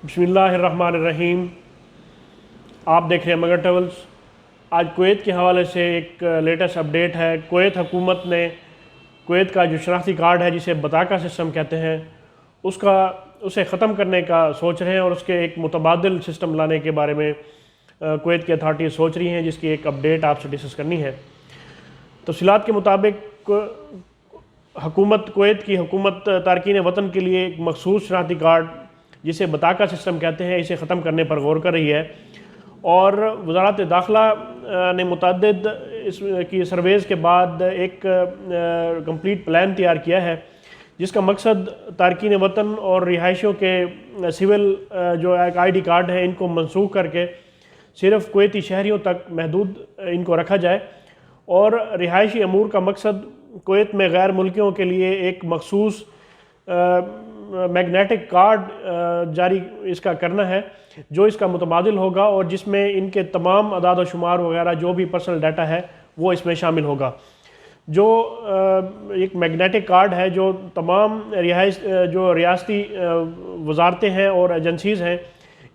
بسم اللہ الرحمن الرحیم۔ آپ دیکھ رہے ہیں مگر ٹریولز۔ آج کویت کے حوالے سے ایک لیٹسٹ اپڈیٹ ہے۔ کویت حکومت نے کویت کا جو شناختی کارڈ ہے جسے بطاقہ سسٹم کہتے ہیں اسے ختم کرنے کا سوچ رہے ہیں، اور اس کے ایک متبادل سسٹم لانے کے بارے میں کویت کی اتھارٹیز سوچ رہی ہیں، جس کی ایک اپڈیٹ آپ سے ڈسکس کرنی ہے۔ تفصیلات کے مطابق کویت کی حکومت تارکین وطن کے لیے ایک مخصوص شناختی کارڈ جسے بطاقہ سسٹم کہتے ہیں اسے ختم کرنے پر غور کر رہی ہے، اور وزارت داخلہ نے متعدد اس کی سرویز کے بعد ایک کمپلیٹ پلان تیار کیا ہے، جس کا مقصد تارکین وطن اور رہائشیوں کے سول جو ایک آئی ڈی کارڈ ہیں ان کو منسوخ کر کے صرف کویتی شہریوں تک محدود ان کو رکھا جائے، اور رہائشی امور کا مقصد کویت میں غیر ملکیوں کے لیے ایک مخصوص میگنیٹک کارڈ جاری اس کا کرنا ہے، جو اس کا متبادل ہوگا اور جس میں ان کے تمام اعداد و شمار وغیرہ جو بھی پرسنل ڈیٹا ہے وہ اس میں شامل ہوگا۔ جو ایک میگنیٹک کارڈ ہے جو تمام جو ریاستی وزارتیں ہیں اور ایجنسیز ہیں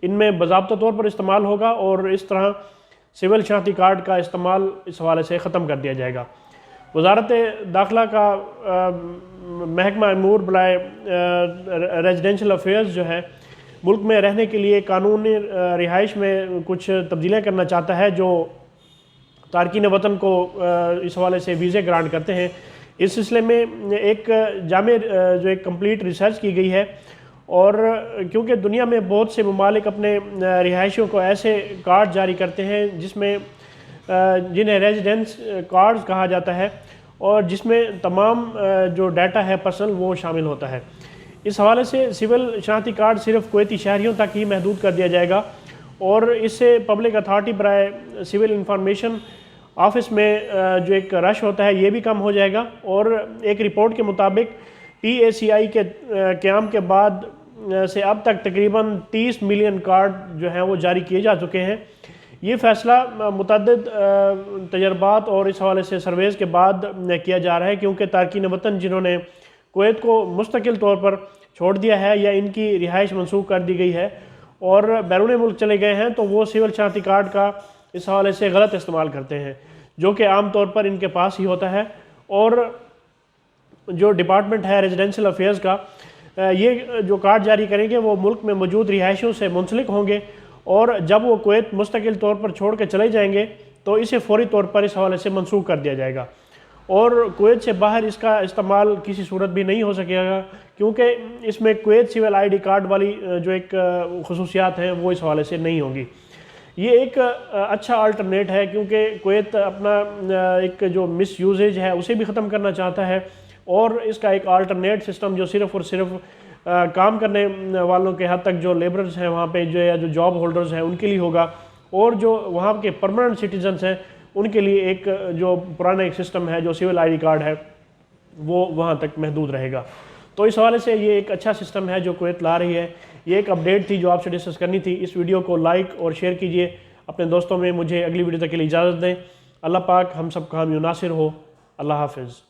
ان میں باضابطہ طور پر استعمال ہوگا، اور اس طرح سول شناختی کارڈ کا استعمال اس حوالے سے ختم کر دیا جائے گا۔ وزارت داخلہ کا محکمہ امور برائے ریزیڈنشل افیئرز جو ہے ملک میں رہنے کے لیے قانونی رہائش میں کچھ تبدیلیاں کرنا چاہتا ہے، جو تارکین وطن کو اس حوالے سے ویزے گرانٹ کرتے ہیں۔ اس سلسلے میں ایک جامع جو ایک کمپلیٹ ریسرچ کی گئی ہے، اور کیونکہ دنیا میں بہت سے ممالک اپنے رہائشیوں کو ایسے کارڈ جاری کرتے ہیں جنہیں ریزیڈنس کارڈز کہا جاتا ہے، اور جس میں تمام جو ڈیٹا ہے پرسنل وہ شامل ہوتا ہے۔ اس حوالے سے سول شناختی کارڈ صرف کویتی شہریوں تک ہی محدود کر دیا جائے گا، اور اس سے پبلک اتھارٹی برائے سول انفارمیشن آفس میں جو ایک رش ہوتا ہے یہ بھی کم ہو جائے گا۔ اور ایک رپورٹ کے مطابق PACI کے قیام کے بعد سے اب تک تقریباً 30 ملین کارڈ جو ہیں وہ جاری کیے جا چکے ہیں۔ یہ فیصلہ متعدد تجربات اور اس حوالے سے سرویز کے بعد کیا جا رہا ہے، کیونکہ تارکین وطن جنہوں نے کویت کو مستقل طور پر چھوڑ دیا ہے یا ان کی رہائش منسوخ کر دی گئی ہے اور بیرون ملک چلے گئے ہیں، تو وہ سول شناختی کارڈ کا اس حوالے سے غلط استعمال کرتے ہیں، جو کہ عام طور پر ان کے پاس ہی ہوتا ہے۔ اور جو ڈپارٹمنٹ ہے ریزیڈنشل افیئرز کا، یہ جو کارڈ جاری کریں گے وہ ملک میں موجود رہائشیوں سے منسلک ہوں گے، اور جب وہ کویت مستقل طور پر چھوڑ کے چلے جائیں گے تو اسے فوری طور پر اس حوالے سے منسوخ کر دیا جائے گا، اور کویت سے باہر اس کا استعمال کسی صورت بھی نہیں ہو سکے گا، کیونکہ اس میں Kuwait civil I D card والی جو ایک خصوصیات ہیں وہ اس حوالے سے نہیں ہوں گی۔ یہ ایک اچھا آلٹرنیٹ ہے، کیونکہ کویت اپنا ایک جو مس یوزیج ہے اسے بھی ختم کرنا چاہتا ہے، اور اس کا ایک آلٹرنیٹ سسٹم جو صرف اور صرف کام کرنے والوں کے حد تک جو لیبرز ہیں وہاں پہ جو جاب ہولڈرز ہیں ان کے لیے ہوگا، اور جو وہاں کے پرماننٹ سٹیزنز ہیں ان کے لیے ایک جو پرانا ایک سسٹم ہے جو سول آئی ڈی کارڈ ہے وہ وہاں تک محدود رہے گا۔ تو اس حوالے سے یہ ایک اچھا سسٹم ہے جو کویت لا رہی ہے۔ یہ ایک اپڈیٹ تھی جو آپ سے ڈسکس کرنی تھی۔ اس ویڈیو کو لائک اور شیئر کیجئے اپنے دوستوں میں۔ مجھے اگلی ویڈیو تک کے لیے اجازت دیں۔ اللہ پاک ہم سب کا حامی و ناصر ہو۔ اللہ حافظ۔